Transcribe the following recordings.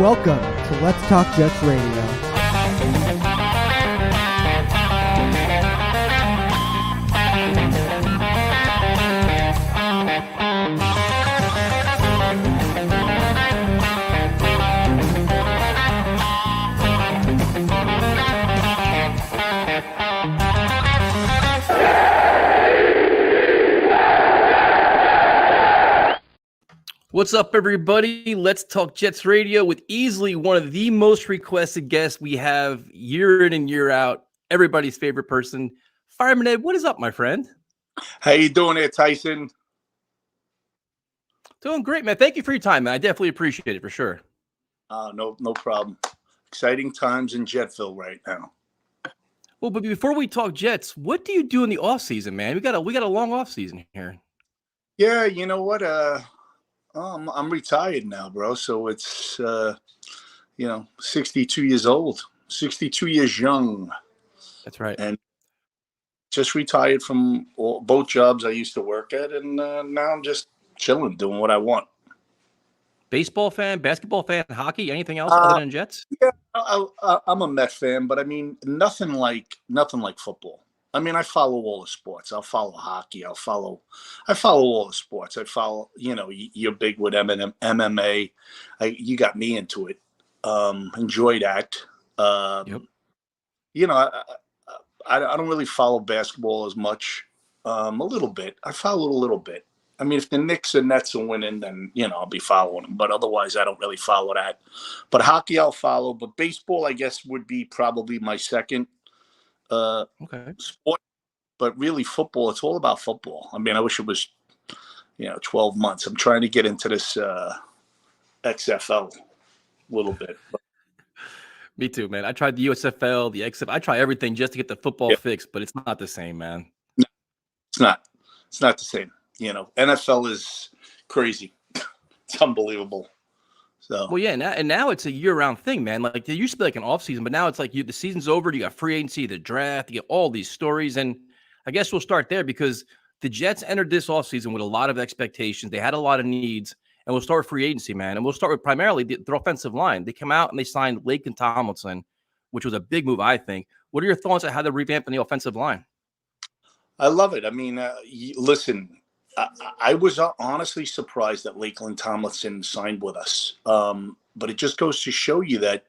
Welcome to Let's Talk Jets Radio. What's up, everybody? Let's Talk Jets Radio with easily one of the most requested guests we have year in and year out. Everybody's favorite person, Fireman Ed. What is up, my friend? How you doing there, Tyson? Doing great, man. Thank you for your time, man. I definitely appreciate it for sure. No problem. Exciting times in Jetville right now. Well, but before we talk Jets, what do you do in the off season, man? We got a long off season here. Yeah, you know what? I'm retired now, bro. So it's 62 years old, 62 years young. That's right. And just retired from both jobs I used to work at, and now I'm just chilling, doing what I want. Baseball fan, basketball fan, hockey, anything else other than Jets? Yeah, I'm a Met fan, but I mean nothing like football. I mean, I follow all the sports. I'll follow hockey. I follow all the sports. I follow, you're big with MMA. You got me into it. Enjoy that. Yep. I don't really follow basketball as much. A little bit. I follow it a little bit. I mean, if the Knicks and Nets are winning, then, I'll be following them. But otherwise, I don't really follow that. But hockey, I'll follow. But baseball, I guess, would be probably my second sport. But really, football, it's all about football. I mean, I wish it was, 12 months. I'm trying to get into this XFL a little bit. Me too, man. I tried the USFL, the XFL. I try everything just to get the football fixed, but it's not the same, man. No, it's not. It's not the same. NFL is crazy. It's unbelievable. So. Well, yeah, and now it's a year-round thing, man. Like, there used to be like an off-season, but now it's like the season's over. You got free agency, the draft, you get all these stories. And I guess we'll start there because the Jets entered this off-season with a lot of expectations. They had a lot of needs. And we'll start with free agency, man. And we'll start with primarily their offensive line. They came out and they signed Laken Tomlinson, which was a big move, I think. What are your thoughts on how they're revamping the offensive line? I love it. I mean, listen, I was honestly surprised that Laken Tomlinson signed with us. But it just goes to show you that,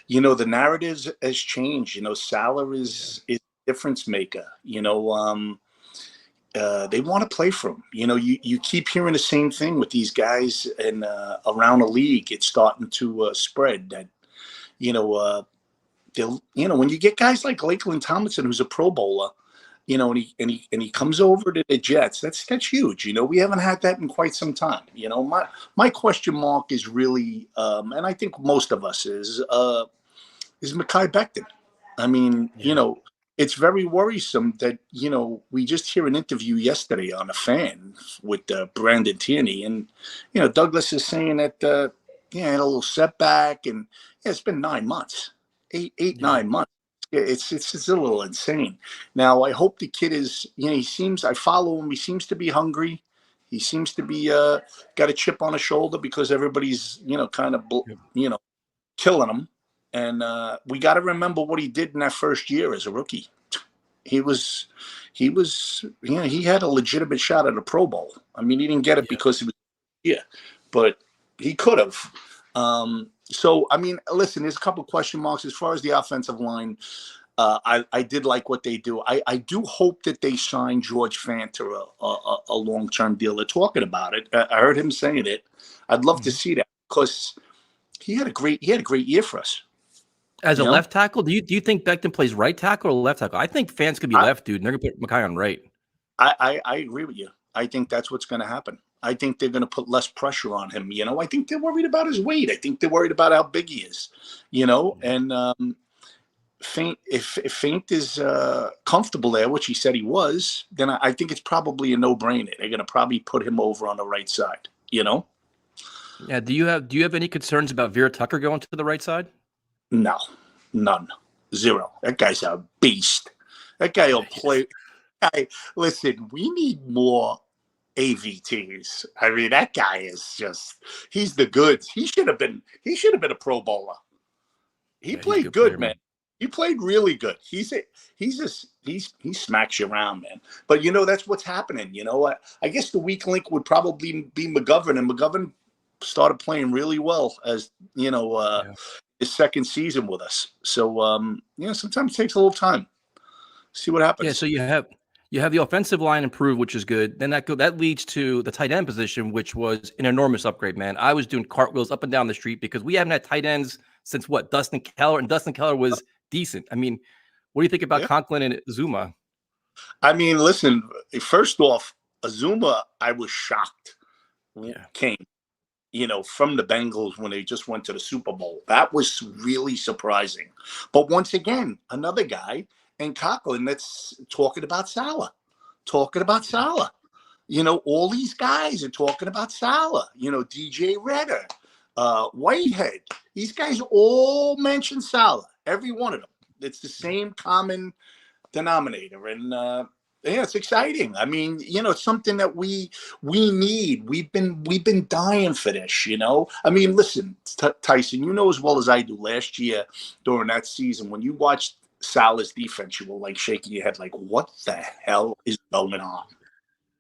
the narrative has changed. Salah is a difference maker. They want to play for him. You keep hearing the same thing with these guys and around the league. It's starting to spread that, when you get guys like Laken Tomlinson, who's a Pro Bowler, and he comes over to the Jets, that's huge. We haven't had that in quite some time. My question mark is really, and I think most of us is Mekhi Becton. I mean, it's very worrisome that, we just hear an interview yesterday on a fan with Brandon Tierney. And, Douglas is saying that, he had a little setback. And it's been 9 months, 9 months. It's a little insane. Now, I hope the kid is, I follow him. He seems to be hungry. He seems to be got a chip on his shoulder because everybody's, kind of, killing him. And we got to remember what he did in that first year as a rookie. He had a legitimate shot at a Pro Bowl. I mean, he didn't get it because he was, but he could have. So, I mean, listen, there's a couple of question marks as far as the offensive line. I did like what they do. I do hope that they sign George Fant to a long-term deal. They're talking about it. I heard him saying it. I'd love to see that because he had a great year for us. As a left tackle, do you think Becton plays right tackle or left tackle? I think Fans could be left, dude, and they're going to put Mekhi on right. I agree with you. I think that's what's going to happen. I think they're going to put less pressure on him. I think they're worried about his weight. I think they're worried about how big he is, and if Fant is comfortable there, which he said he was, then I think it's probably a no-brainer. They're going to probably put him over on the right side, Yeah. Do you have any concerns about Vera Tucker going to the right side? No, none, zero. That guy's a beast. That guy will play. Listen, we need more AVTs. I mean, that guy is just—he's the goods. He should have been. He should have been a Pro Bowler. He Yeah, he's a played good player, good, man. He played really good. He smacks you around, man. But that's what's happening. I guess the weak link would probably be McGovern, and McGovern started playing really well as Yeah. his second season with us. So sometimes it takes a little time. See what happens. Yeah, so you have the offensive line improved, which is good. Then that leads to the tight end position, which was an enormous upgrade, man. I was doing cartwheels up and down the street because we haven't had tight ends since Dustin Keller, and Dustin Keller was decent. I mean, what do you think about Conklin and Zuma? I mean, listen. First off, Azuma, I was shocked. Came, from the Bengals when they just went to the Super Bowl. That was really surprising. But once again, another guy. And Conklin that's talking about Salah. All these guys are talking about Salah. DJ Redder, Whitehead. These guys all mention Salah. Every one of them. It's the same common denominator. And it's exciting. I mean, it's something that we need. We've been dying for this. I mean, listen, Tyson, you know as well as I do. Last year during that season, when you watched Salah's defense, you were like shaking your head like, what the hell is going on?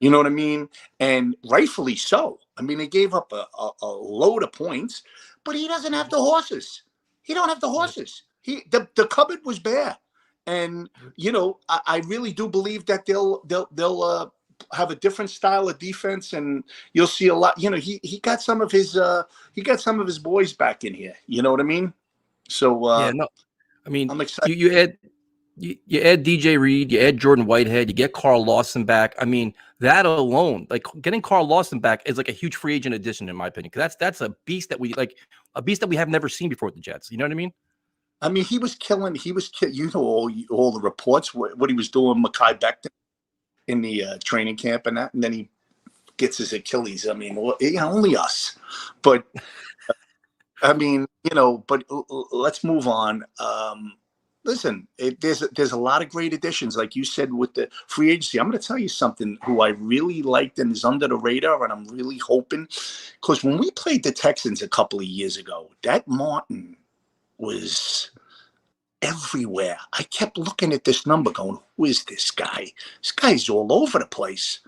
You know what I mean? And rightfully so. I mean, they gave up a load of points, but he doesn't have the horses. He don't have the horses. The cupboard was bare. And, I really do believe that they'll have a different style of defense, and you'll see a lot. He got some of his boys back in here. You know what I mean? So I mean, I'm excited. You add DJ Reed, you add Jordan Whitehead, you get Carl Lawson back. I mean, that alone, like getting Carl Lawson back is like a huge free agent addition, in my opinion, because that's a beast that we have never seen before with the Jets. You know what I mean? I mean, he was killing. All the reports what he was doing, Mekhi Becton in the training camp and that, and then he gets his Achilles. I mean, only us, but. I mean, but let's move on. Listen, there's a lot of great additions, like you said, with the free agency. I'm going to tell you something who I really liked and is under the radar, and I'm really hoping, because when we played the Texans a couple of years ago, that Martin was everywhere. I kept looking at this number going, who is this guy? This guy's all over the place.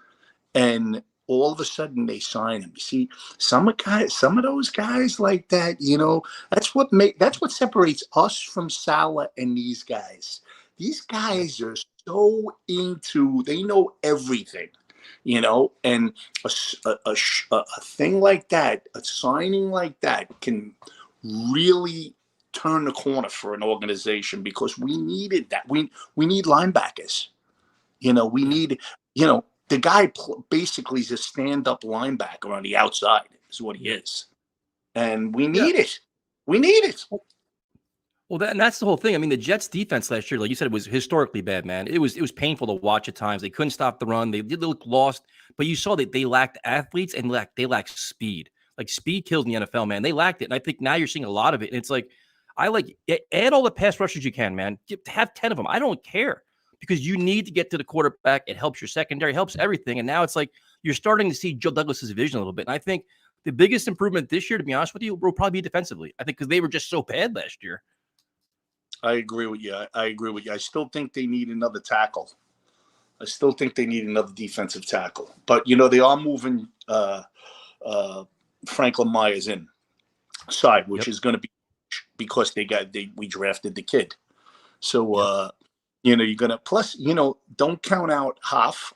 And all of a sudden they sign him. You see, some of those guys like that, that's what separates us from Salah and these guys. These guys are so they know everything, and a thing like that, a signing like that can really turn the corner for an organization, because we needed that. We need linebackers. We need, the guy basically is a stand-up linebacker on the outside is what he is. And we need it. We need it. Well, that's the whole thing. I mean, the Jets defense last year, like you said, was historically bad, man. It was painful to watch at times. They couldn't stop the run. They did look lost, but you saw that they lacked athletes and they lacked speed. Like, speed kills in the NFL, man. They lacked it. And I think now you're seeing a lot of it. And it's like, add all the pass rushers you can, man. Have 10 of them. I don't care, because you need to get to the quarterback. It helps your secondary, helps everything. And now it's like you're starting to see Joe Douglas's vision a little bit. And I think the biggest improvement this year, to be honest with you, will probably be defensively. I think because they were just so bad last year. I agree with you. I still think they need another tackle. I still think they need another defensive tackle. But, they are moving Franklin Myers inside, which is going to be because we drafted the kid. So, you're going to, plus, don't count out Huff.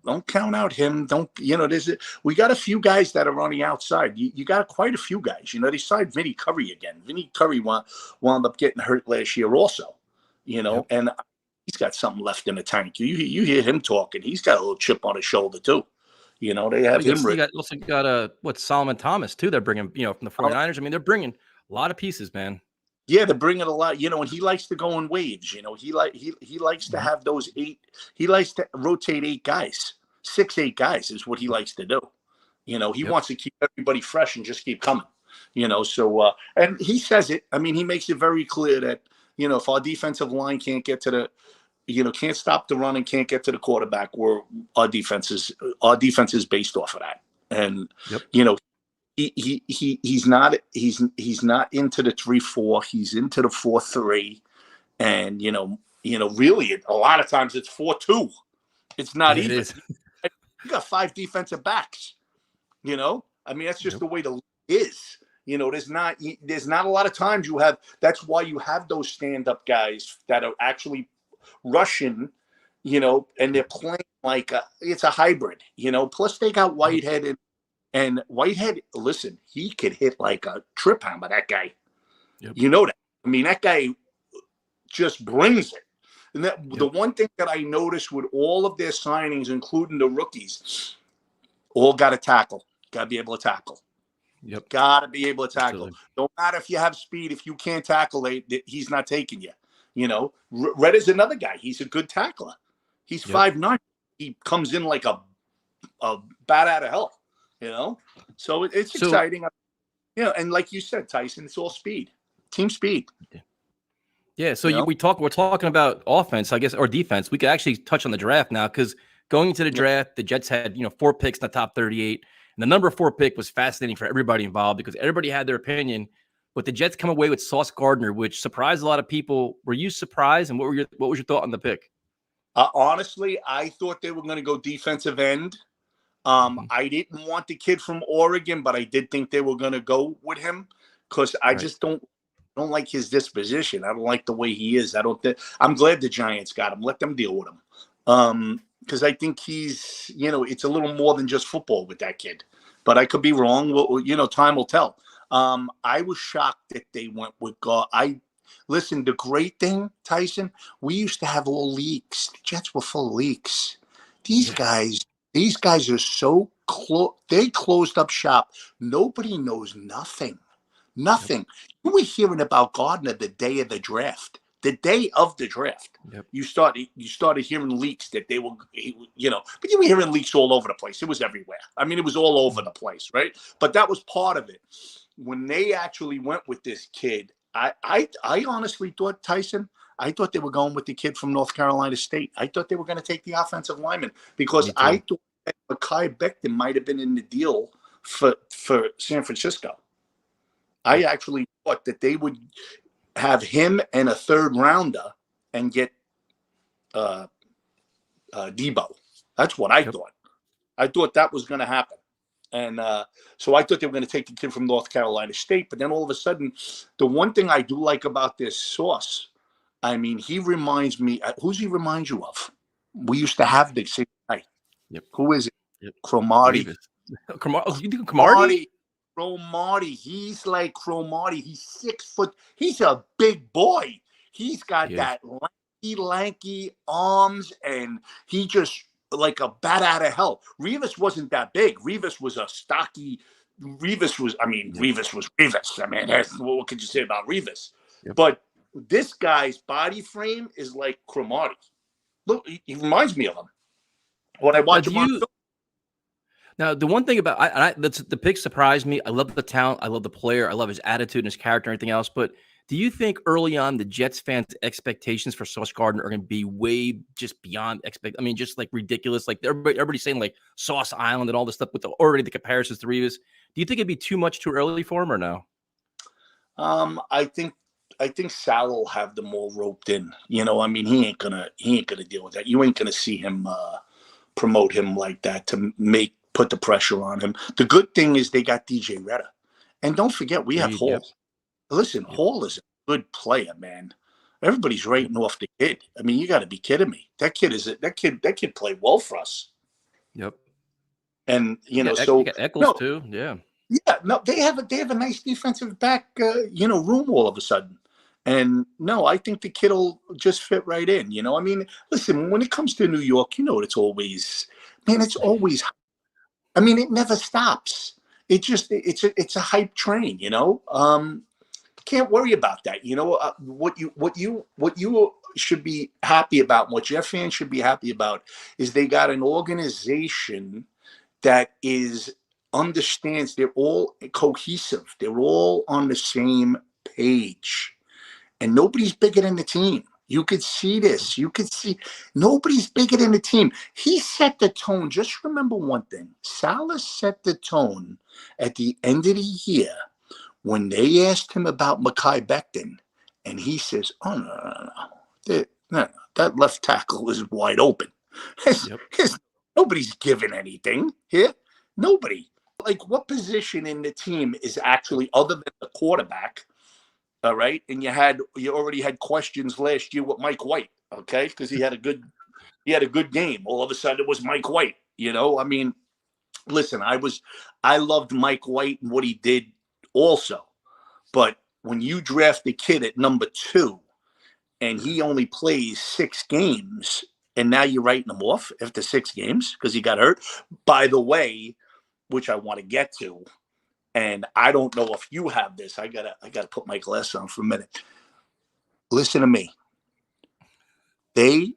Don't count out him. We got a few guys that are on the outside. You got quite a few guys. They signed Vinny Curry again. Vinny Curry wound up getting hurt last year also, and he's got something left in the tank. You hear him talking. He's got a little chip on his shoulder too. They have him. Also got Solomon Thomas too. They're bringing, from the 49ers. I mean, they're bringing a lot of pieces, man. Yeah, they're bringing a lot, and he likes to go in waves. He likes to have those 8. He likes to rotate 8 guys, 6-8 guys is what he likes to do. He wants to keep everybody fresh and just keep coming. So and he says it. I mean, he makes it very clear that if our defensive line can't get to can't stop the run and can't get to the quarterback. Where our defense is based off of that. And Yep. he's not into the 3-4. He's into the 4-3. And really, a lot of times it's 4-2. It's not Yeah, even. it is. You got 5 defensive backs. I mean, that's just the way the league is. There's not a lot of times you have. That's why you have those stand-up guys that are actually rushing, and they're playing like it's a hybrid. Plus they got Whitehead and Whitehead. Listen, he could hit like a trip hammer. That guy, Yep. that. I mean, that guy just brings it. And the one thing that I noticed with all of their signings, including the rookies, all got to tackle. Got to be able to tackle. Yep. Got to be able to tackle. Absolutely. No matter if you have speed, if you can't tackle, he's not taking you. Red is another guy. He's a good tackler. He's 5'9". He comes in like a bat out of hell. So it's exciting. And like you said, Tyson, it's all speed, team speed. Yeah, so we're talking about offense, I guess, or defense. We could actually touch on the draft now because going into the draft, the Jets had 4 picks in the top 38, and the number 4 pick was fascinating for everybody involved because everybody had their opinion. But the Jets come away with Sauce Gardner, which surprised a lot of people. Were you surprised? And what was your thought on the pick? Honestly, I thought they were going to go defensive end. I didn't want the kid from Oregon, but I did think they were going to go with him because I just don't like his disposition. I don't like the way he is. I'm glad the Giants got him. Let them deal with him. Because I think he's, it's a little more than just football with that kid. But I could be wrong. Well, time will tell. I was shocked that they went with God. Listen, the great thing, Tyson, we used to have all leaks. The Jets were full of leaks. These guys are so close. They closed up shop. Nobody knows nothing. Nothing. You were hearing about Gardner the day of the draft. The day of the draft, you started hearing leaks that they were, but you were hearing leaks all over the place. It was everywhere. I mean, it was all over the place, right? But that was part of it. When they actually went with this kid, I honestly thought, Tyson, I thought they were going with the kid from North Carolina State. I thought they were going to take the offensive lineman because I thought that Mekhi Becton might have been in the deal for San Francisco. I actually thought that they would have him and a 3rd rounder and get Debo. That's what I thought. I thought that was going to happen. And so I thought they were going to take the kid from North Carolina State. But then all of a sudden, the one thing I do like about this Sauce, I mean, he reminds me, who's he remind you of? We used to have the same guy. Who is it? Cromartie. You think Cromartie? Cromartie. He's like Cromartie. He's 6 foot. He's a big boy. He's got that lanky arms, and he just like a bat out of hell. Revis wasn't that big. Revis was a stocky. Revis was Revis. I mean, what could you say about Revis? But this guy's body frame is like Cromartie. Look, he reminds me of him when I watch him on film. Now, the one thing about the pick surprised me. I love the talent. I love the player. I love his attitude and his character and everything else. But do you think early on the Jets fans' expectations for Sauce Gardner are going to be way just beyond just like ridiculous? Like everybody's saying like Sauce Island and all this stuff with already the comparisons to Revis. Do you think it'd be too much too early for him or no? I think Sal will have them all roped in. He ain't gonna deal with that. You ain't gonna see him promote him like that to put the pressure on him. The good thing is they got DJ Retta. And don't forget, we have Hall. Listen, Hall is a good player, man. Everybody's writing off the kid. I mean, you got to be kidding me. That kid played well for us. Yep. And so Eccles too. Yeah. Yeah. No, they have a nice defensive back, room all of a sudden. And no, I think the kid will just fit right in. I mean, listen, when it comes to New York, it's always. I mean, it never stops. It's a hype train, Can't worry about that. What you should be happy about, what your fans should be happy about, is they got an organization that understands they're all cohesive. They're all on the same page, and nobody's bigger than the team. You could see this. You could see nobody's bigger than the team. He set the tone. Just remember one thing. Salah set the tone at the end of the year when they asked him about Mekhi Becton, and he says, "Oh no. That left tackle is wide open. Nobody's giving anything here. Nobody. Like, what position in the team is actually other than the quarterback?" All right, and you already had questions last year with Mike White, okay, because he had a good game. All of a sudden, it was Mike White. I mean, listen, I loved Mike White and what he did also, but when you draft a kid at number 2 and he only plays 6 games, and now you're writing him off after 6 games because he got hurt. By the way, which I want to get to. And I don't know if you have this. I gotta put my glasses on for a minute. Listen to me. The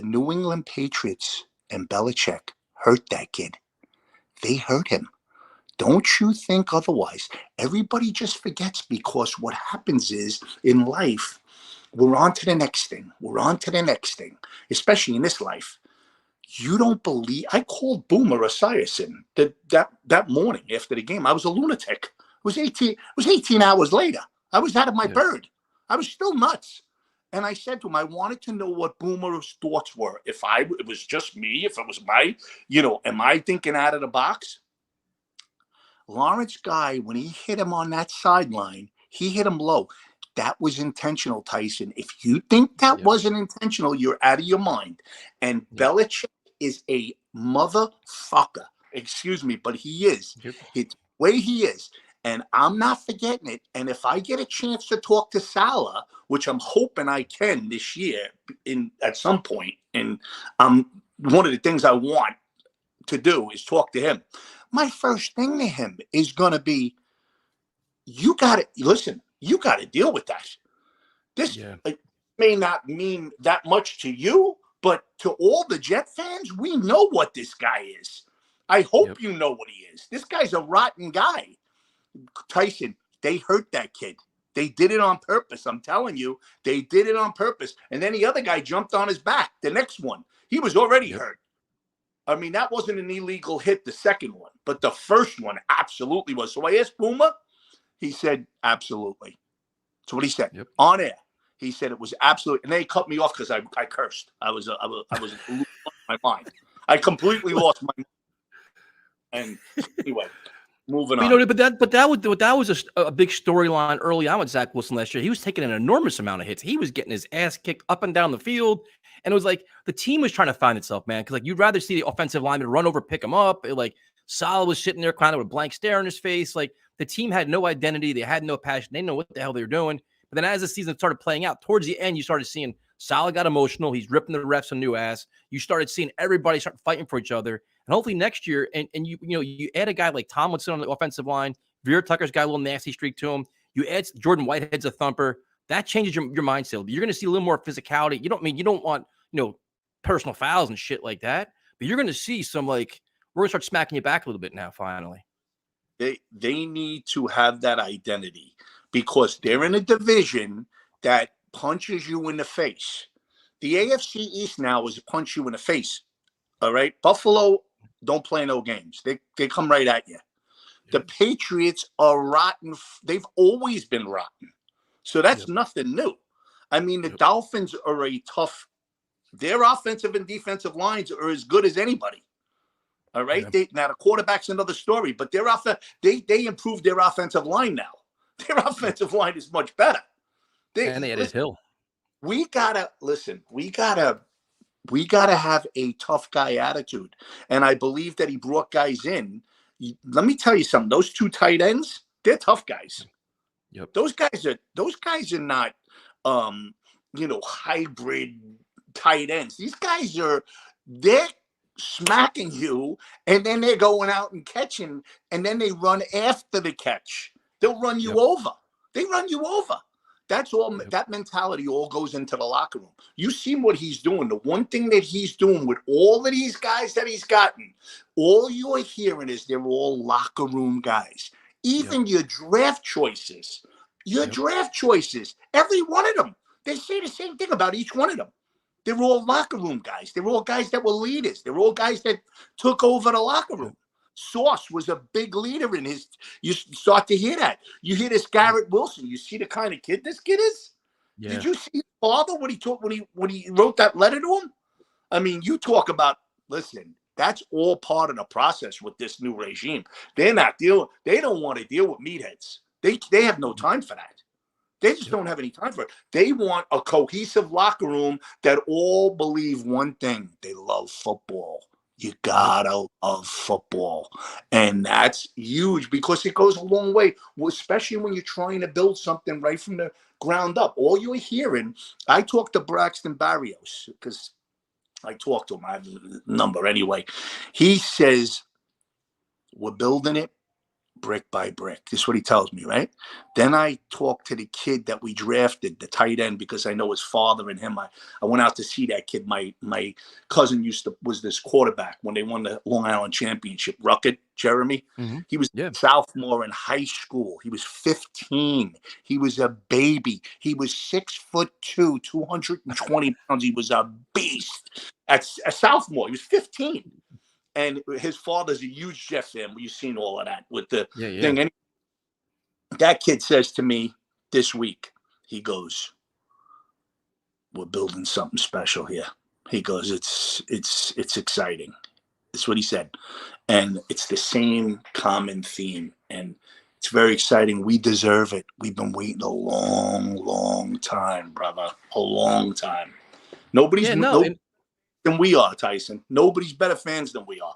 New England Patriots and Belichick hurt that kid. They hurt him. Don't you think otherwise? Everybody just forgets, because what happens is in life, we're on to the next thing. We're on to the next thing, especially in this life. You don't believe I called Boomer Esiason that morning after the game. I was a lunatic. It was 18 hours later. I was out of my bird. I was still nuts. And I said to him, I wanted to know what Boomer's thoughts were. If it was just me, if it was am I thinking out of the box? Lawrence Guy, when he hit him on that sideline, he hit him low. That was intentional, Tyson. If you think that wasn't intentional, you're out of your mind. And Belichick is a motherfucker. Excuse me, but he is. It's the way he is. And I'm not forgetting it. And if I get a chance to talk to Salah, which I'm hoping I can this year at some point, and one of the things I want to do is talk to him. My first thing to him is going to be, you got to deal with that. This may not mean that much to you, but to all the Jet fans, we know what this guy is. I hope you know what he is. This guy's a rotten guy. Tyson, they hurt that kid. They did it on purpose. I'm telling you, they did it on purpose. And then the other guy jumped on his back. The next one, he was already hurt. I mean, that wasn't an illegal hit, the second one, but the first one absolutely was. So I asked Boomer. He said, absolutely. That's what he said on air. He said it was absolute, and they cut me off because I cursed. I was losing my mind. I completely lost my mind. And anyway, moving on. But that was a big storyline early on with Zach Wilson last year. He was taking an enormous amount of hits. He was getting his ass kicked up and down the field, and it was like the team was trying to find itself, man. Because like you'd rather see the offensive lineman run over, pick him up. Salah was sitting there kind of with a blank stare on his face. Like the team had no identity. They had no passion. They didn't know what the hell they were doing. But then as the season started playing out, towards the end, you started seeing Salah got emotional. He's ripping the refs a new ass. You started seeing everybody start fighting for each other. And hopefully next year, and you add a guy like Tomlinson on the offensive line. Vera Tucker's got a little nasty streak to him. You add Jordan Whitehead's a thumper. That changes your mindset. You're going to see a little more physicality. You don't want personal fouls and shit like that. But you're going to see some we're going to start smacking you back a little bit now. Finally, they need to have that identity, because they're in a division that punches you in the face. The AFC East now is punch you in the face. All right. Buffalo don't play no games. They come right at you. The Patriots are rotten. They've always been rotten. So that's nothing new. I mean, the Dolphins are their offensive and defensive lines are as good as anybody. All right. Now the quarterback's another story, but they improved their offensive line now. Their offensive line is much better. They had Hill. We gotta have a tough guy attitude. And I believe that he brought guys in. Let me tell you something. Those 2 tight ends, they're tough guys. Yep. Those guys are not hybrid tight ends. These guys they're smacking you, and then they're going out and catching, and then they run after the catch. They'll run you over. They run you over. That's all. That mentality all goes into the locker room. You see what he's doing. The one thing that he's doing with all of these guys that he's gotten, all you're hearing is they're all locker room guys. Even your draft choices, every one of them, They say the same thing about each one of them. They're all locker room guys. They're all guys that were leaders. They're all guys that took over the locker room. Sauce was a big leader in his. You start to hear that. You hear this Garrett Wilson. You see the kind of kid this kid is. Yeah. Did you see his father when he wrote that letter to him? I mean, you talk about. Listen, that's all part of the process with this new regime. They're not dealing. They don't want to deal with meatheads. They have no time for that. They just don't have any time for it. They want a cohesive locker room that all believe one thing. They love football. You gotta love football. And that's huge because it goes a long way, especially when you're trying to build something right from the ground up. All you're hearing, I talked to Braxton Barrios because I talked to him. I have the number anyway. He says, we're building it brick by brick. This is what he tells me, right? Then I talked to the kid that we drafted, the tight end, because I know his father and him. I went out to see that kid. My cousin was this quarterback when they won the Long Island Championship. Ruckett, Jeremy. Mm-hmm. He was a sophomore in high school. He was 15. He was a baby. He was 6'2", 220 pounds. He was a beast. At a sophomore, he was 15. And his father's a huge Jeff fan. You've seen all of that with the thing. And that kid says to me this week, he goes, we're building something special here. He goes, it's exciting. That's what he said. And it's the same common theme. And it's very exciting. We deserve it. We've been waiting a long, long time, brother. A long time. Nobody's than we are, Tyson. Nobody's better fans than we are.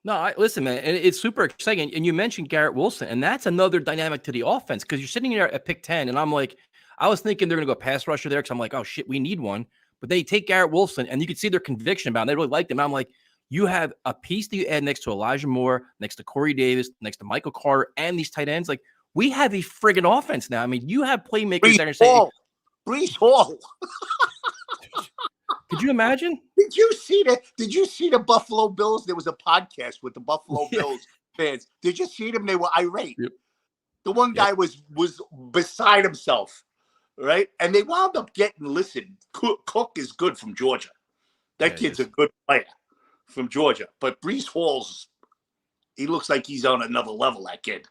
No, listen, man, and it's super exciting. And you mentioned Garrett Wilson, and that's another dynamic to the offense because you're sitting here at pick 10, and I'm like, I was thinking they're going to go pass rusher there because I'm like, oh, shit, we need one. But they take Garrett Wilson, and you can see their conviction about him. They really liked him. And I'm like, you have a piece that you add next to Elijah Moore, next to Corey Davis, next to Michael Carter, and these tight ends. Like, we have a friggin' offense now. I mean, you have playmakers that are saying, Breece Hall. Could you imagine? Did you see the Buffalo Bills? There was a podcast with the Buffalo Bills fans. Did you see them? They were irate. Yep. The one guy was beside himself, right? And they wound up listen, Cook is good from Georgia. That kid's a good player from Georgia. But Breece Hall's, he looks like he's on another level, that kid.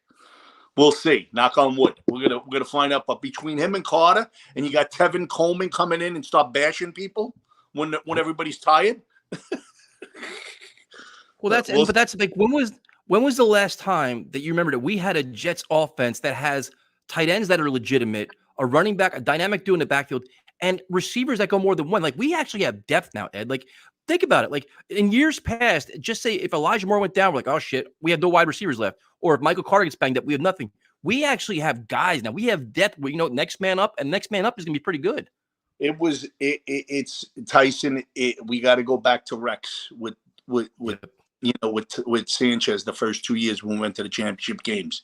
We'll see. Knock on wood. We're gonna find out. But between him and Carter, and you got Tevin Coleman coming in and start bashing people when everybody's tired. Well, that's like when was the last time that you remember that we had a Jets offense that has tight ends that are legitimate, a running back, a dynamic duo in the backfield, and receivers that go more than one? Like, we actually have depth now, Ed. Like, think about it. Like, in years past, just say if Elijah Moore went down, we're like, oh shit, we have no wide receivers left. Or if Michael Carter gets banged up, we have nothing. We actually have guys now. We have depth where, next man up, and next man up is gonna be pretty good. It's Tyson. We got to go back to Rex with Sanchez the first 2 years when we went to the championship games.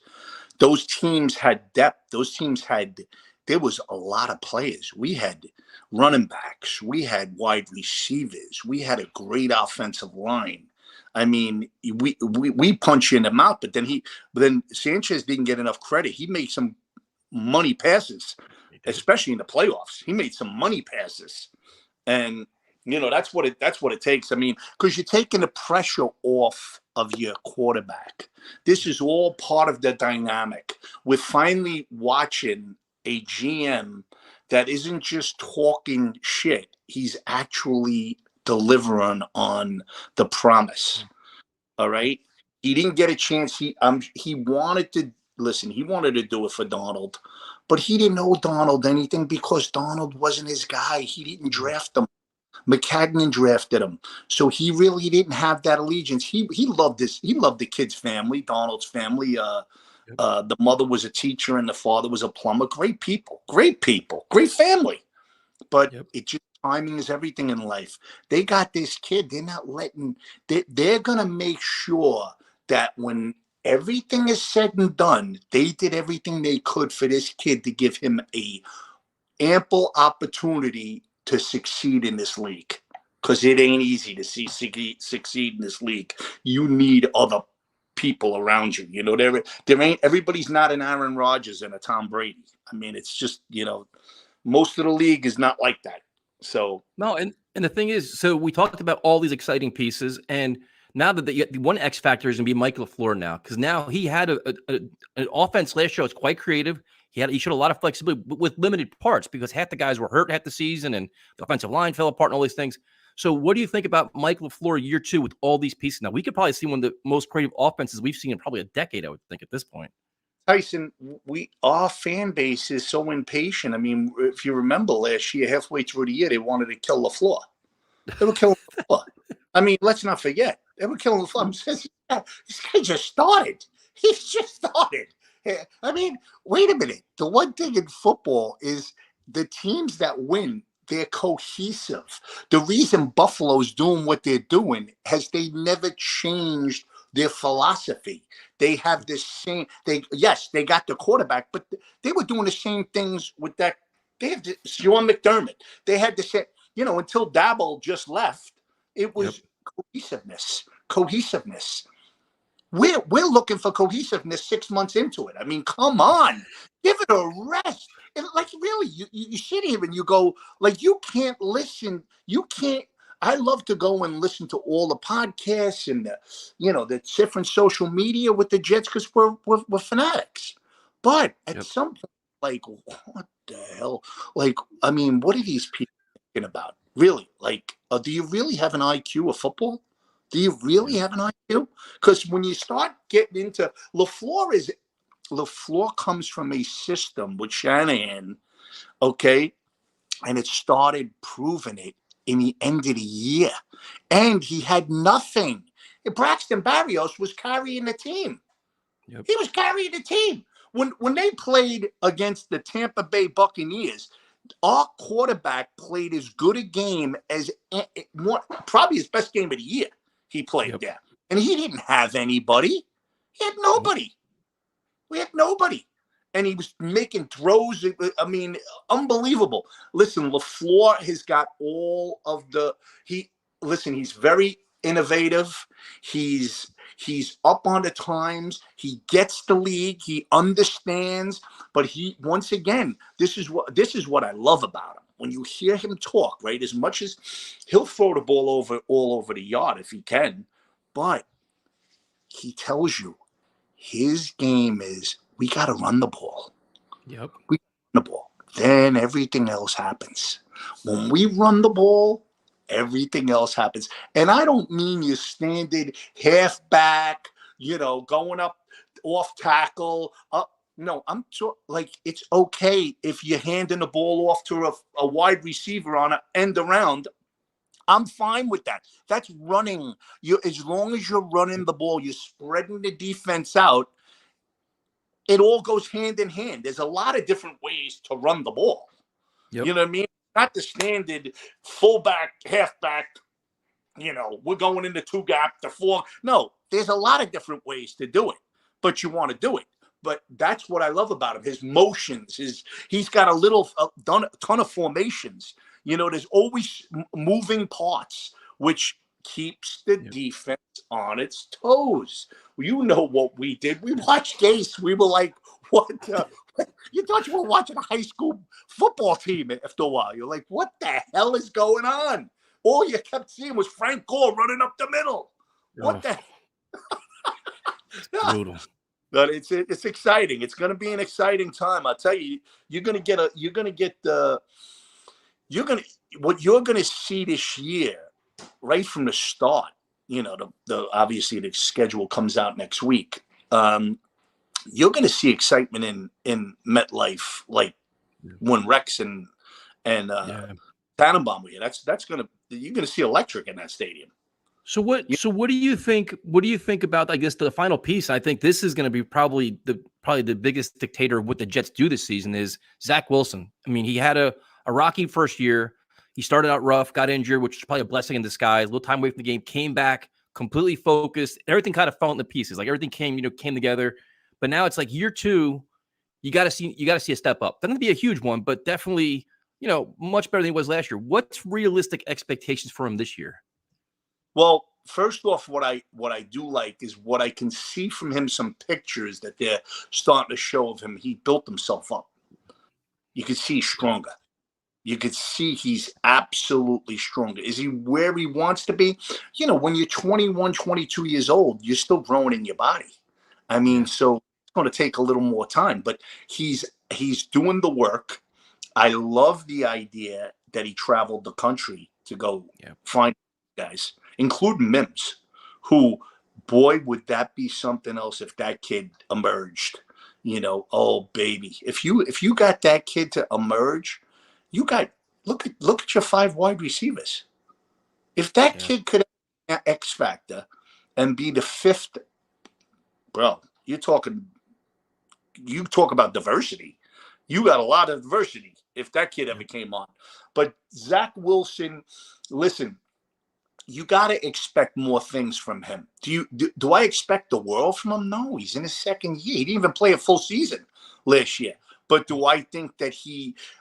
Those teams had depth. There was a lot of players. We had running backs. We had wide receivers. We had a great offensive line. I mean, we punch in the mouth, but then Sanchez didn't get enough credit. He made some money passes, especially in the playoffs. He made some money passes, and that's what it takes. I mean, because you're taking the pressure off of your quarterback. This is all part of the dynamic. We're finally watching a GM that isn't just talking shit. He's actually delivering on the promise. All right. He didn't get a chance. He wanted to listen. He wanted to do it for Donald, but he didn't know Donald anything because Donald wasn't his guy. He didn't draft him. McCagnon drafted him. So he really didn't have that allegiance. He loved this. He loved the kid's family, Donald's family. The mother was a teacher and the father was a plumber. Great people, great family. But it just, timing is everything in life. They got this kid. They're not letting, they're going to make sure that when everything is said and done, they did everything they could for this kid to give him a ample opportunity to succeed in this league. Because it ain't easy to succeed in this league. You need other people around you. There ain't, everybody's not an Aaron Rodgers and a Tom Brady. I mean, it's just, Most of the league is not like that. So No, and the thing is, so we talked about all these exciting pieces, and now that the one X factor is going to be Mike Lafleur now, because now he had an offense last year was quite creative. He showed a lot of flexibility with limited parts because half the guys were hurt half the season, and the offensive line fell apart and all these things. So, what do you think about Mike Lafleur year 2 with all these pieces? Now, we could probably see one of the most creative offenses we've seen in probably a decade, I would think, at this point. Tyson, our fan base is so impatient. I mean, if you remember last year, halfway through the year, they wanted to kill LaFleur. They were killing LaFleur. I mean, let's not forget. They were killing LaFleur. This guy just started. He's just started. I mean, wait a minute. The one thing in football is the teams that win, they're cohesive. The reason Buffalo's doing what they're doing has they never changed their philosophy. They have the same. They got the quarterback, but they were doing the same things with that. They have Sean McDermott. They had the same. Until Dabble just left, it was cohesiveness. We're looking for cohesiveness 6 months into it. I mean, come on, give it a rest. And really, you sit here and you go, you can't listen. You can't. I love to go and listen to all the podcasts and the different social media with the Jets because we're fanatics. But at some point, what the hell? I mean, what are these people thinking about? Really? Do you really have an IQ of football? Do you really have an IQ? Because when you start getting into LaFleur comes from a system with Shanahan, okay, and it started proving it in the end of the year. And he had nothing. Braxton Berrios was carrying the team. Yep. He was carrying the team. When they played against the Tampa Bay Buccaneers, our quarterback played as good a game as probably his best game of the year he played there. And he didn't have anybody. He had nobody. We had nobody. And he was making throws. I mean, unbelievable. Listen, LaFleur has got all of he's very innovative. He's up on the times. He gets the league. He understands. But once again, this is what I love about him. When you hear him talk, right? As much as he'll throw the ball all over the yard if he can, but he tells you his game is we got to run the ball. Yep. We run the ball. Then everything else happens. When we run the ball, everything else happens. And I don't mean you standing half back, going up off tackle. No, I'm it's okay if you're handing the ball off to a wide receiver on an end around. I'm fine with that. That's running. As long as you're running the ball, you're spreading the defense out. It all goes hand in hand. There's a lot of different ways to run the ball. Yep. You know what I mean? Not the standard fullback, halfback, we're going into 2-gap, the 4. No, there's a lot of different ways to do it, but you want to do it. But that's what I love about him. His motions, he's got a ton of formations. There's always moving parts, which keeps the defense on its toes. You know what we did. We watched Gase. We were like, what? You thought you were watching a high school football team after a while. You're like, what the hell is going on? All you kept seeing was Frank Gore running up the middle. What the hell? Brutal. But it's exciting. It's going to be an exciting time. I'll tell you, what you're going to see this year right from the start. Obviously the schedule comes out next week. You're going to see excitement in MetLife, when Rex and Tannenbaum were here. You're going to see electric in that stadium. So what do you think? What do you think about, I guess, the final piece? I think this is going to be probably the biggest dictator of what the Jets do this season is Zach Wilson. I mean, he had a rocky first year. He started out rough, got injured, which was probably a blessing in disguise. A little time away from the game, came back completely focused. Everything kind of fell into pieces. Everything came together. But now it's year 2. You got to see a step up. Doesn't have to be a huge one, but definitely, much better than he was last year. What's realistic expectations for him this year? Well, first off, what I do like is what I can see from him, some pictures that they're starting to show of him. He built himself up. You can see he's stronger. You could see he's absolutely stronger. Is he where he wants to be? When you're 21, 22 years old, you're still growing in your body. I mean, so it's going to take a little more time, but he's doing the work. I love the idea that he traveled the country to go find guys, including Mims, who, boy, would that be something else if that kid emerged. Oh baby, if you got that kid to emerge, you got look at your 5 wide receivers. If that kid could have X factor and be the 5th, bro, you talk about diversity. You got a lot of diversity if that kid ever came on. But Zach Wilson, listen, you got to expect more things from him. Do I expect the world from him? No, he's in his 2nd year. He didn't even play a full season last year. But do I think that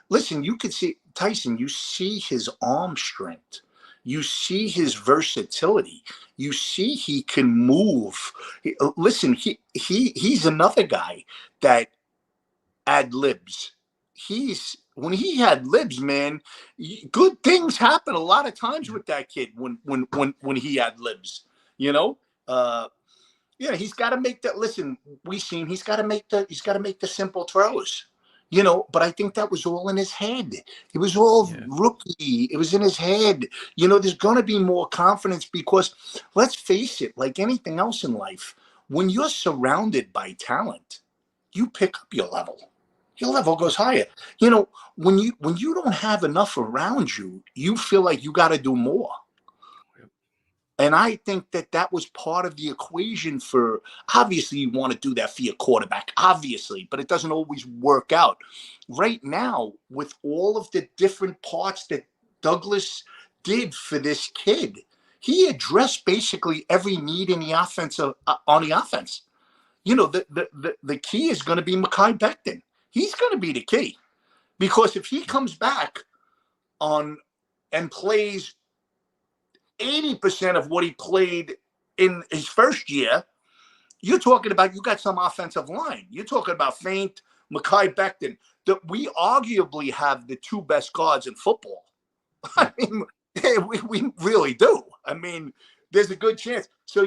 listen, you could see, Tyson, you see his arm strength. You see his versatility. You see he can move. Listen, he's another guy that ad libs. When he had libs, man, good things happen a lot of times with that kid when he had libs. He's got to make that. Listen, he's got to make the simple throws. But I think that was all in his head. It was all rookie. It was in his head. There's going to be more confidence because let's face it, like anything else in life, when you're surrounded by talent, you pick up your level. Your level goes higher. When you don't have enough around you, you feel like you got to do more. And I think that was part of the equation for, obviously you want to do that for your quarterback, obviously, but it doesn't always work out. Right now, with all of the different parts that Douglas did for this kid, he addressed basically every need in the offense on the offense. The key is going to be Mekhi Becton. He's going to be the key because if he comes back and plays 80% of what he played in his first year, you're talking about you got some offensive line. You're talking about Feint, Mekhi Becton, that we arguably have the 2 best guards in football. I mean, we really do. I mean, there's a good chance. So,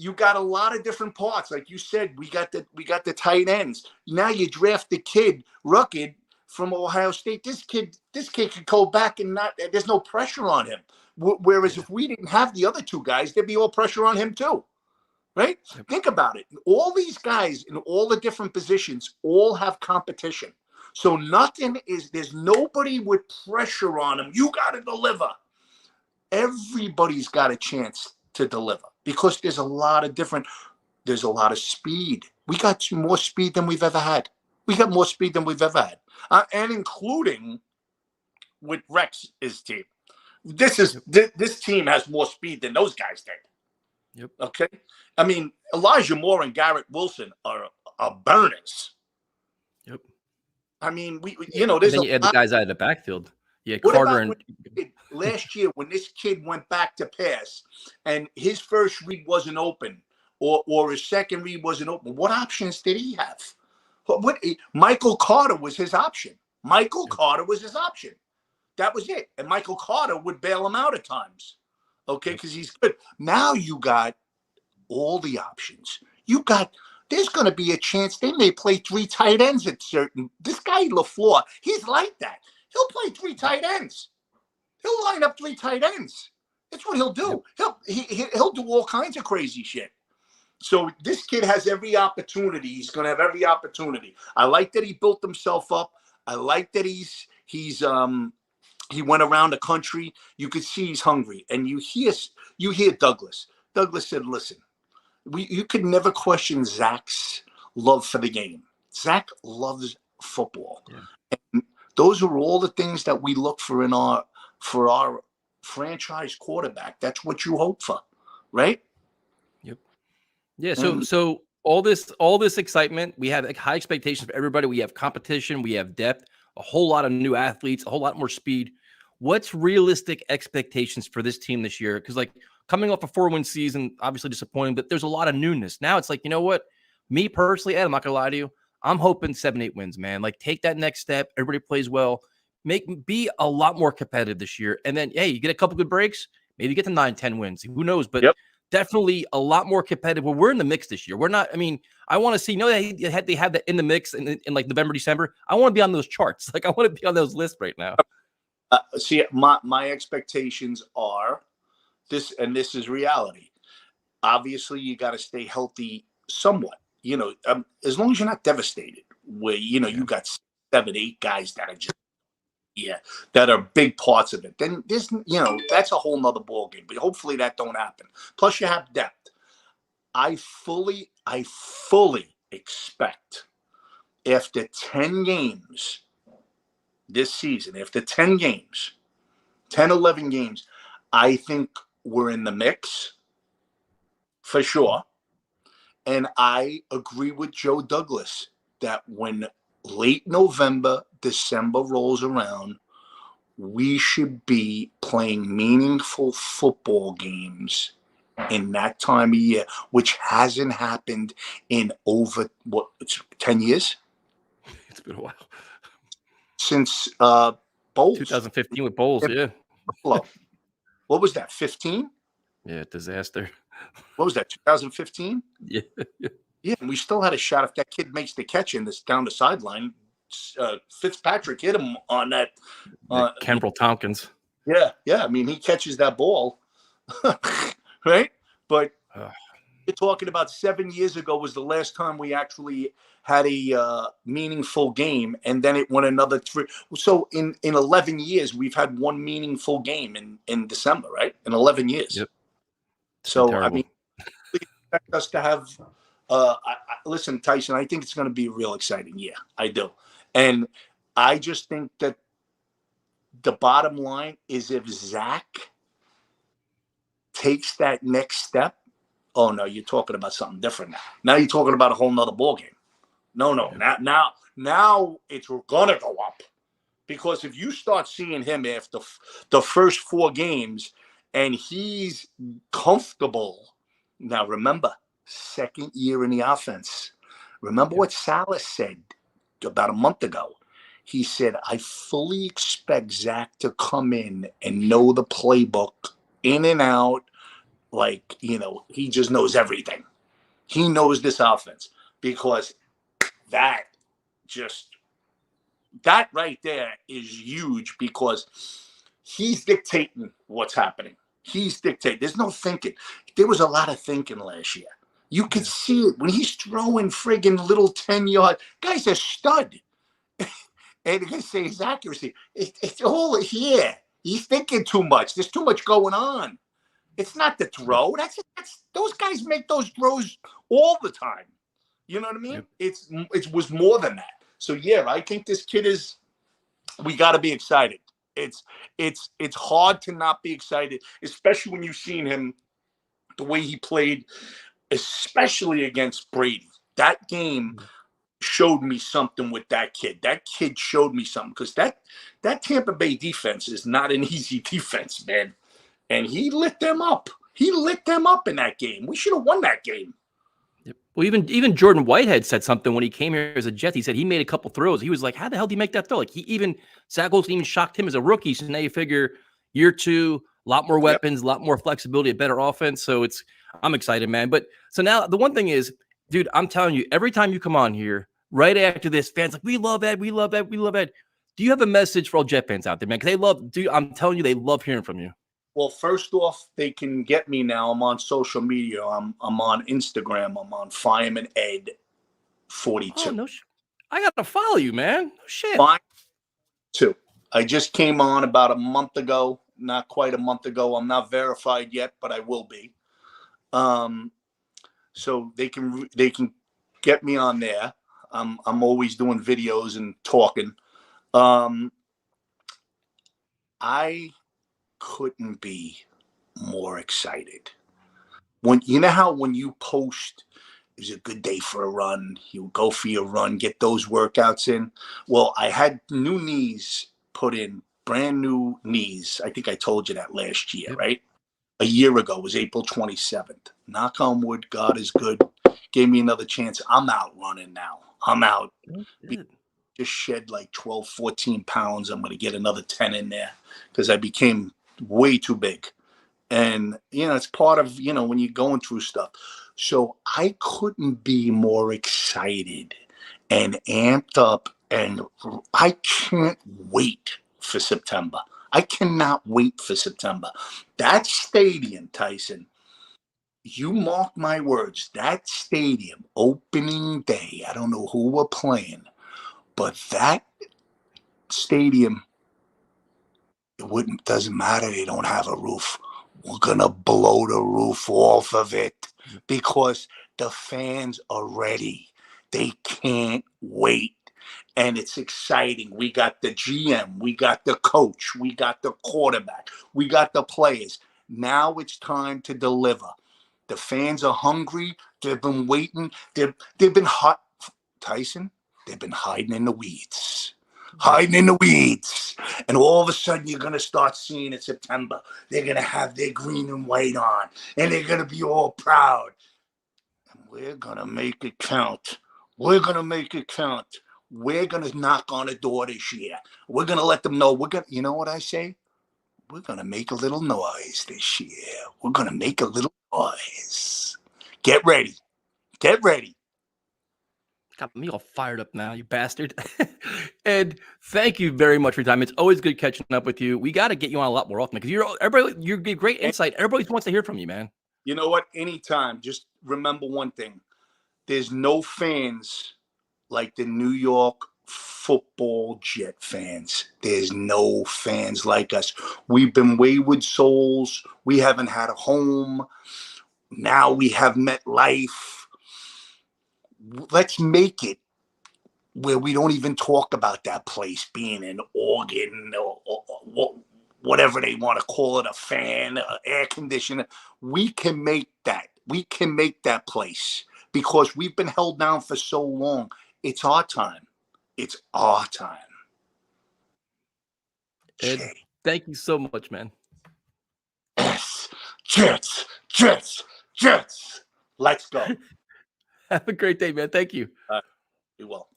you got a lot of different parts. Like you said, we got the tight ends. Now you draft the kid, Ruckett, from Ohio State. This kid could go back and there's no pressure on him. Whereas if we didn't have the other 2 guys, there'd be all pressure on him too. Right? Think about it. All these guys in all the different positions all have competition. So there's nobody with pressure on them. You got to deliver. Everybody's got a chance to deliver because there's a lot of speed. We got more speed than we've ever had. And including with Rex's team. This team has more speed than those guys did. Yep. Okay. I mean, Elijah Moore and Garrett Wilson are burners. Yep. I mean, there's then you add the guys out of the backfield. Yeah, what Carter and last year when this kid went back to pass and his first read wasn't open or his second read wasn't open, what options did he have? Michael Carter was his option. That was it. And Michael Carter would bail him out at times. Okay, because he's good. Now you got all the options. There's going to be a chance they may play 3 tight ends at certain. This guy Lafleur, he's like that. He'll play 3 tight ends. He'll line up 3 tight ends. That's what he'll do. He'll do all kinds of crazy shit. So this kid has every opportunity. He's going to have every opportunity. I like that he built himself up. I like that he went around the country. You could see he's hungry. And you hear Douglas. Douglas said, listen, you could never question Zach's love for the game. Zach loves football. Yeah. And those are all the things that we look for for our franchise quarterback. That's what you hope for, right? Yep. Yeah. So all this excitement, we have high expectations for everybody. We have competition, we have depth, a whole lot of new athletes, a whole lot more speed. What's realistic expectations for this team this year? Because coming off a 4-win season, obviously disappointing, but there's a lot of newness. Now it's you know what? Me personally, Ed, I'm not gonna lie to you. I'm hoping 7-8 wins, man. Take that next step. Everybody plays well. be a lot more competitive this year. And then, hey, you get a couple good breaks, maybe get to 9-10 wins. Who knows? But definitely a lot more competitive. Well, we're in the mix this year. We're not. I mean, I want to see. They have that in the mix in like November, December. I want to be on those charts. Like I want to be on those lists right now. See, my expectations are this, and this is reality. Obviously, you got to stay healthy somewhat. As long as you're not devastated, where you got 7, 8 guys that are just that are big parts of it. Then there's that's a whole nother ball game. But hopefully that don't happen. Plus, you have depth. I fully expect after 10 games this season, after 10 games, 10, 11 games, I think we're in the mix for sure. And I agree with Joe Douglas that when late November, December rolls around, we should be playing meaningful football games in that time of year, which hasn't happened in over 10 years? It's been a while. Since Bowles. 2015 with Bowles, yeah. What was that, 15? Yeah, disaster. What was that, 2015? Yeah. Yeah, and we still had a shot if that kid makes the catch in this down the sideline. Fitzpatrick hit him on that. Kenbrell Tompkins. Yeah. I mean, he catches that ball, right? But you're talking about 7 years ago was the last time we actually had a meaningful game, and then it went another 3. So in 11 years, we've had one meaningful game in December, right? In 11 years. Yep. So, I mean, we expect us to have listen, Tyson, I think it's going to be a real exciting year. I do. And I just think that the bottom line is if Zach takes that next step, oh, no, you're talking about something different now. Now you're talking about a whole nother ballgame. No. Now it's going to go up. Because if you start seeing him after the first 4 games and he's comfortable. Now, remember, second year in the offense. Remember what Salas said about a month ago. He said, I fully expect Zach to come in and know the playbook in and out. Like, he just knows everything. He knows this offense because that right there is huge because he's dictating what's happening. He's dictating. There's no thinking. There was a lot of thinking last year. You could see it when he's throwing friggin' little 10-yard. Guy's a stud. And you can say his accuracy. It's all here. He's thinking too much. There's too much going on. It's not the throw. That's those guys make those throws all the time. You know what I mean? Yep. It was more than that. So yeah, I think this kid is. We got to be excited. It's hard to not be excited, especially when you've seen him, the way he played, especially against Brady. That game showed me something with that kid. That kid showed me something because that Tampa Bay defense is not an easy defense, man. And he lit them up. He lit them up in that game. We should have won that game. Yep. Well, even Jordan Whitehead said something when he came here as a Jet. He said he made a couple throws. He was like, how the hell did he make that throw? Like Zach Wilson even shocked him as a rookie. So now you figure year 2, a lot more weapons, a lot more flexibility, a better offense. So I'm excited, man. But so now the one thing is, dude, I'm telling you, every time you come on here, right after this, fans like, we love Ed, we love Ed, we love Ed. Do you have a message for all Jet fans out there, man? Because I'm telling you, they love hearing from you. Well, first off, they can get me now. I'm on social media. I'm on Instagram. I'm on Fireman Ed 42. Oh, no I got to follow you, man. No shit. Fireman 2. I just came on about a month ago. Not quite a month ago. I'm not verified yet, but I will be. So they can get me on there. I'm always doing videos and talking. I couldn't be more excited. When you post, it was a good day for a run. You go for your run, get those workouts in. Well, I had new knees put in, brand new knees. I think I told you that last year, right? A year ago was April 27th. Knock on wood, God is good. Gave me another chance. I'm out running now. I'm out. just shed like 12, 14 pounds. I'm going to get another 10 in there because I became way too big. And, it's part of, when you're going through stuff. So I couldn't be more excited and amped up. And I can't wait for September. I cannot wait for September. That stadium, Tyson, you mark my words, that stadium, opening day, I don't know who we're playing, but that stadium, doesn't matter. They don't have a roof. We're going to blow the roof off of it because the fans are ready. They can't wait. And it's exciting. We got the GM, we got the coach, we got the quarterback, we got the players. Now it's time to deliver. The fans are hungry. They've been waiting. They've been hot. Tyson, they've been hiding in the weeds. Hiding in the weeds. And all of a sudden, you're going to start seeing in September, they're going to have their green and white on. And they're going to be all proud. And we're going to make it count. We're going to make it count. We're going to knock on the door this year. We're going to let them know. You know what I say? We're going to make a little noise this year. We're going to make a little noise. Get ready. Get ready. Got me all fired up now, you bastard. And thank you very much for your time. It's always good catching up with you. We got to get you on a lot more often because you give great insight. Everybody wants to hear from you, man. You know what? Anytime. Just remember one thing. There's no fans like the New York football Jet fans. There's no fans like us. We've been wayward souls. We haven't had a home. Now we have met life. Let's make it where we don't even talk about that place being an organ or whatever they want to call it, a fan, air conditioner. We can make that. We can make that place because we've been held down for so long. It's our time. It's our time. Ed, thank you so much, man. Yes. Jets, Jets, Jets. Let's go. Have a great day, man. Thank you. Be well.